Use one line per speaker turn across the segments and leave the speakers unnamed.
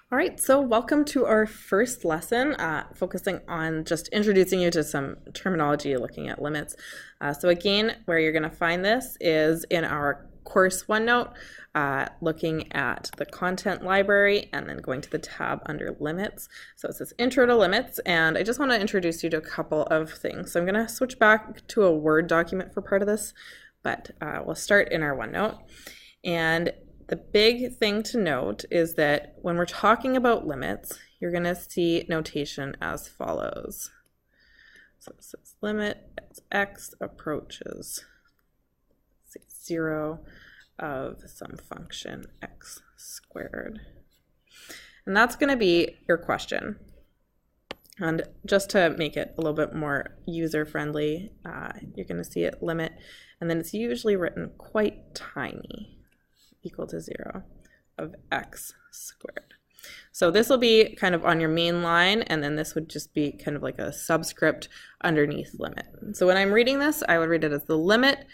All right, so welcome to our first lesson, focusing on just introducing you to some terminology, looking at limits. So again, where you're going to find this is in our course OneNote, looking at the content library and then going to the tab under limits. So it says intro to limits, and I just want to introduce you to a couple of things. So I'm going to switch back to a Word document for part of this, but we'll start in our OneNote. And the big thing to note is that when we're talking about limits, you're going to see notation as follows. So it says limit as x approaches 0 of some function x squared. And that's going to be your question. And just to make it a little bit more user-friendly, you're going to see it limit, and then it's usually written quite tiny, equal to 0 of x squared. So this will be kind of on your main line, and then this would just be kind of like a subscript underneath limit. So when I'm reading this, I would read it as the limit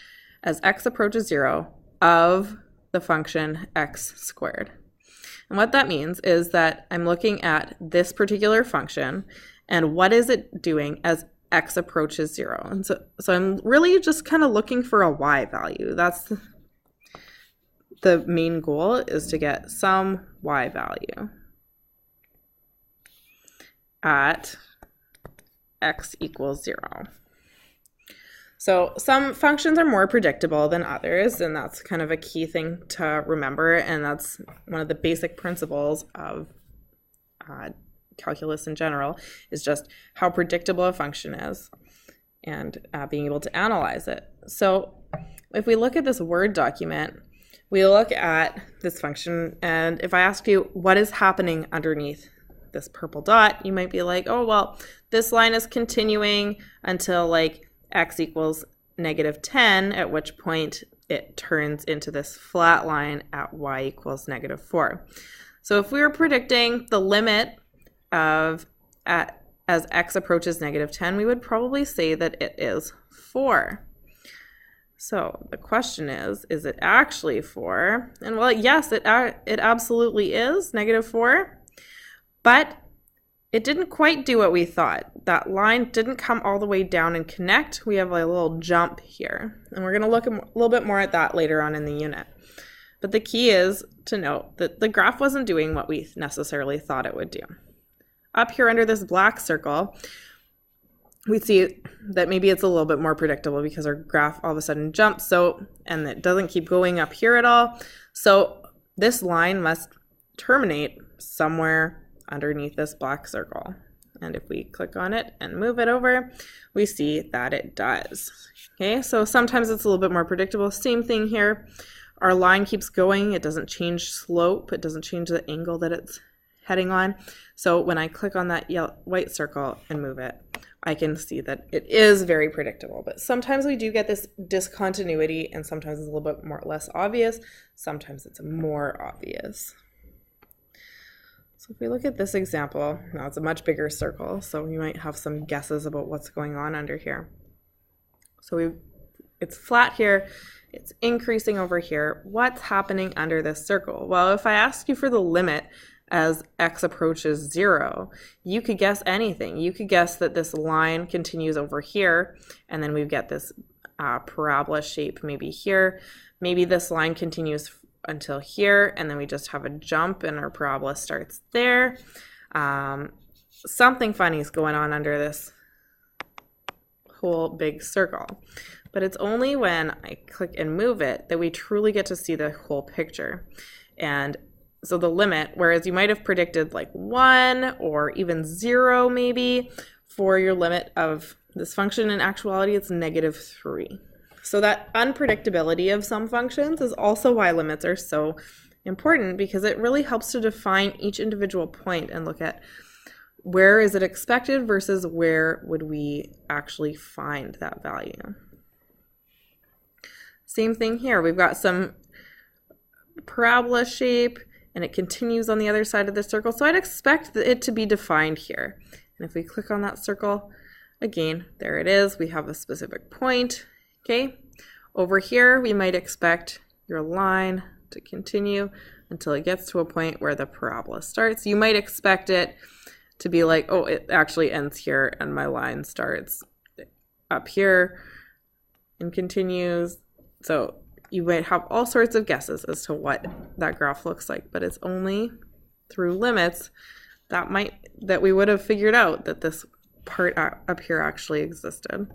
as x approaches 0 of the function x squared. And what that means is that I'm looking at this particular function and what is it doing as x approaches 0. And so I'm really just kind of looking for a y value. That's the main goal, is to get some y value at x equals 0. So some functions are more predictable than others, and that's kind of a key thing to remember, and that's one of the basic principles of calculus in general, is just how predictable a function is and being able to analyze it. So if we look at this Word document, we look at this function, and if I ask you what is happening underneath this purple dot, you might be like, oh, well, this line is continuing until like x equals -10, at which point it turns into this flat line at y equals -4. So if we were predicting the limit of as x approaches -10, we would probably say that it is 4. So the question is it actually 4? And well, yes, it absolutely is -4, but it didn't quite do what we thought. That line didn't come all the way down and connect. We have a little jump here, and we're going to look a little bit more at that later on in the unit. But the key is to note that the graph wasn't doing what we necessarily thought it would do. Up here under this black circle, we see that maybe it's a little bit more predictable because our graph all of a sudden jumps, and it doesn't keep going up here at all. So this line must terminate somewhere underneath this black circle. And if we click on it and move it over, we see that it does. Okay, so sometimes it's a little bit more predictable. Same thing here. Our line keeps going. It doesn't change slope. It doesn't change the angle that it's heading on. So when I click on that white circle and move it, I can see that it is very predictable. But sometimes we do get this discontinuity, and sometimes it's a little bit less obvious. Sometimes it's more obvious. So if we look at this example, now it's a much bigger circle, so you might have some guesses about what's going on under here. So it's flat here, it's increasing over here. What's happening under this circle? Well, if I ask you for the limit as x approaches 0, you could guess anything. You could guess that this line continues over here, and then we get this parabola shape maybe here. Maybe this line continues until here, and then we just have a jump and our parabola starts there. Something funny is going on under this whole big circle. But it's only when I click and move it that we truly get to see the whole picture. And so the limit, whereas you might have predicted like 1 or even 0 maybe for your limit of this function, in actuality it's -3. So that unpredictability of some functions is also why limits are so important, because it really helps to define each individual point and look at where is it expected versus where would we actually find that value. Same thing here. We've got some parabola shape, and it continues on the other side of the circle. So I'd expect it to be defined here. And if we click on that circle, again, there it is. We have a specific point. Okay. Over here, we might expect your line to continue until it gets to a point where the parabola starts. You might expect it to be like, oh, it actually ends here and my line starts up here and continues. So you might have all sorts of guesses as to what that graph looks like, but it's only through limits that we would have figured out that this part up here actually existed.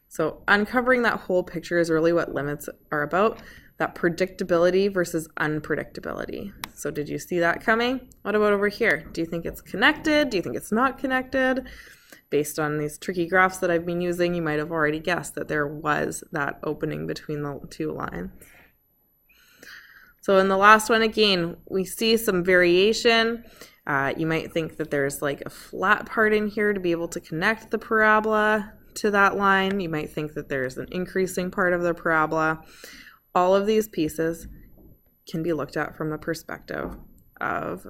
So uncovering that whole picture is really what limits are about, that predictability versus unpredictability. So did you see that coming? What about over here? Do you think it's connected? Do you think it's not connected? Based on these tricky graphs that I've been using, you might have already guessed that there was that opening between the two lines. So in the last one, again, we see some variation. You might think that there's like a flat part in here to be able to connect the parabola to that line. You might think that there's an increasing part of the parabola. All of these pieces can be looked at from the perspective of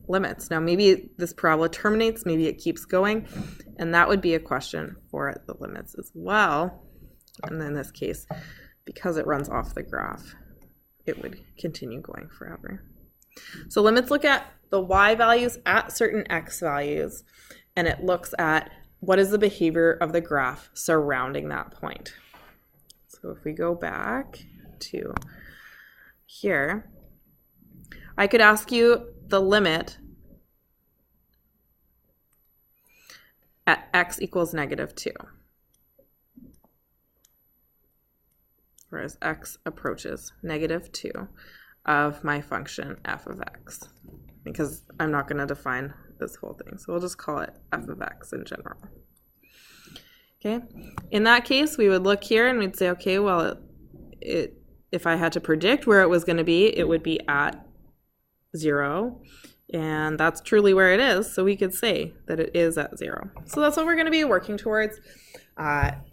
limits. Now, maybe this parabola terminates, maybe it keeps going, and that would be a question for the limits as well. And in this case, because it runs off the graph, it would continue going forever. So limits look at the y values at certain x values, and it looks at what is the behavior of the graph surrounding that point. So if we go back to here, I could ask you the limit at x equals -2, or as x approaches -2 of my function f of x, because I'm not going to define this whole thing. So we'll just call it f of x in general. Okay, in that case, we would look here and we'd say, okay, well, if I had to predict where it was going to be, it would be at 0, and that's truly where it is, so we could say that it is at 0. So that's what we're going to be working towards.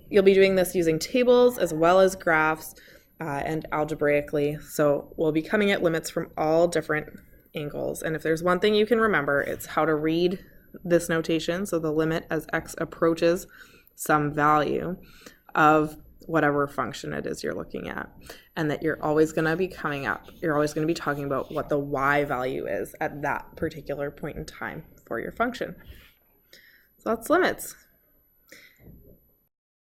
You'll be doing this using tables as well as graphs and algebraically, so we'll be coming at limits from all different angles. And if there's one thing you can remember, it's how to read this notation, so the limit as x approaches some value of whatever function it is you're looking at, and that you're always going to be you're always going to be talking about what the y value is at that particular point in time for your function. So that's limits.